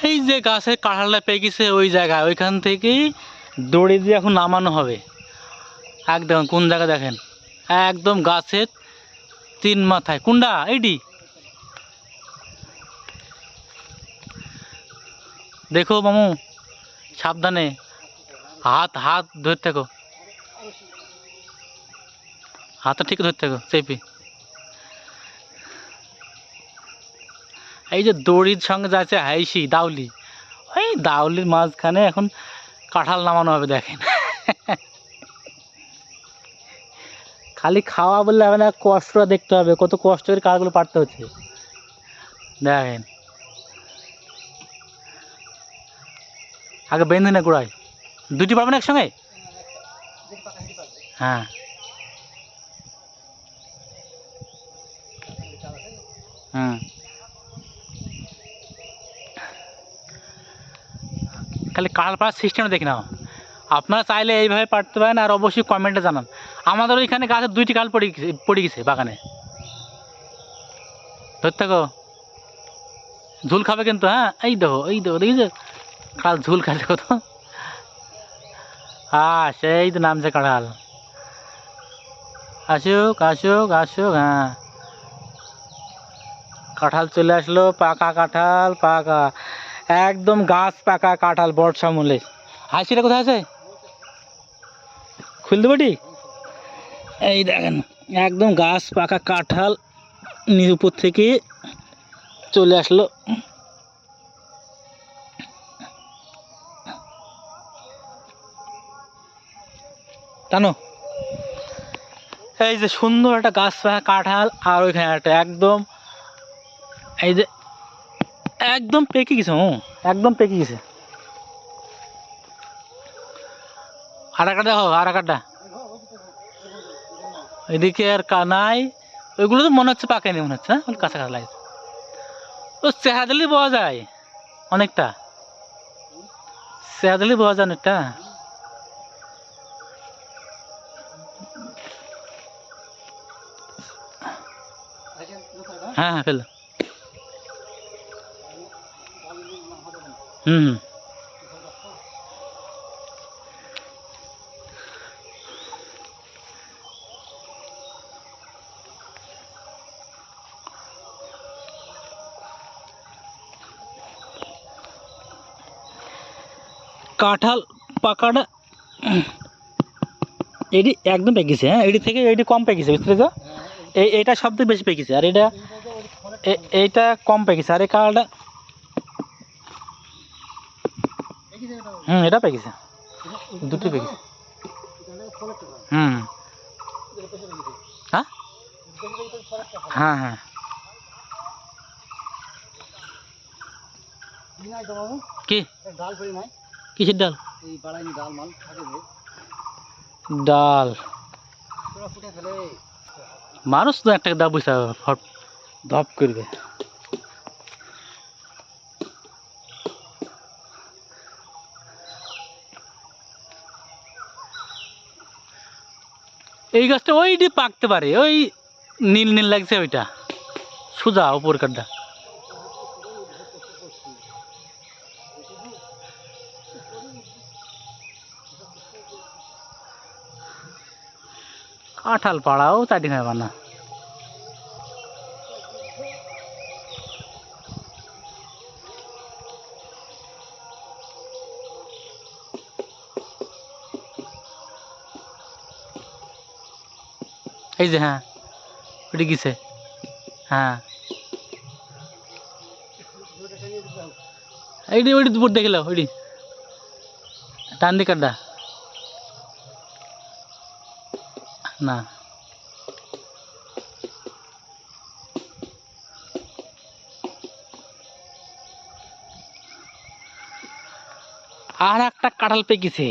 এই যে গাছের কাঁঠালটা পেকেছে ওই জায়গায়, ওইখান থেকেই দড়ি দিয়ে এখন নামানো হবে। একদম কোন জায়গা দেখেন, একদম গাছের তিন মাথায়। কুন্ডা এইডি দেখো মামু, সাবধানে, হাত হাত ধরতে থাকো, হাতটা ঠিক ধরতে থাকো চেপে। এই যে দড়ির সঙ্গে যাচ্ছে হাইসি দাউলি, ওই দাউলির মাঝখানে এখন কাঁঠাল নামানো হবে দেখেন। খালি খাওয়া বললে হবে না, কষ্টটা দেখতে হবে, কত কষ্ট করে কাঠগুলো পাড়তে হচ্ছে দেখেন। আগে বেঁধে না গোড়ায়, দুটি পারবেন একসঙ্গে? হ্যাঁ হুম, খালি কাঁঠাল পাড়ার সিস্টেমটা দেখে নাও। আপনারা চাইলে এইভাবে পারতে পারেন, আর অবশ্যই কমেন্টে জানান। আমাদের ওইখানে গাছের দুইটি কাল পড়ে গেছে বাগানে। ধরতে থাকো, ঝুল খাবে কিন্তু। হ্যাঁ এই দেখো, এই দেখো, দেখি যে কাল ঝুল খাচ্ছে কত। হ্যাঁ সেই তো নামছে কাঁঠাল। আসুক আসুক আসুক, হ্যাঁ কাঁঠাল চলে আসলো, পাকা কাঁঠাল, পাকা একদম গাছ পাকা কাঁঠাল বর্ষা মূলে। হাসিটা কোথায় আছে, খুল দেবো? এই দেখেন একদম গাছ পাকা কাঁঠাল উপর থেকে চলে আসলো। জানো এই যে সুন্দর একটা গাছ পাকা কাঁঠাল, আর ওইখানে একটা একদম, এই যে একদম পেকে গেছে, একদম পেকে গেছে। আর একটা দেখো, আর একটা এদিকে আর নাই, ওইগুলো তো মনে হচ্ছে পাকেনি, মনে হচ্ছে হ্যাঁ কাঁচা কাঁচা লাগছে। ও চেহারা দিলেই পাওয়া যায় অনেকটা, চেহারা দিলেই পাওয়া যায় অনেকটা। হ্যাঁ হ্যাঁ ফেল, হুম হুম। কাঁঠাল পাকাটা এটি একদম পেকেছে, হ্যাঁ এটি থেকে এটি কম পেকেছে, বুঝতে পেরেছো? এইটা সবথেকে বেশি পেকেছে, আর এটা এইটা কম পেকেছে, আর এই কাঁঠালটা এটা পেকেছে, দুটি পেকেছে। হুম হ্যাঁ হ্যাঁ হ্যাঁ। কি কিসের ডাল? ডাল মানুষ তো একটা দা বুঝতে ধপ করবে। এই গাছটা ওইটি পাকতে পারে, ওই নীল নীল লাগছে ওইটা, সোজা উপর কাঠটা। কাঁঠাল পাড়াও চারদিন হবে না। এই যে হ্যাঁ ওইটি গেছে, হ্যাঁ এইটি ওইটি দুপুর দেখল, ওইটি টান দিকারটা না। আর একটা কাঁঠাল পেকেছে,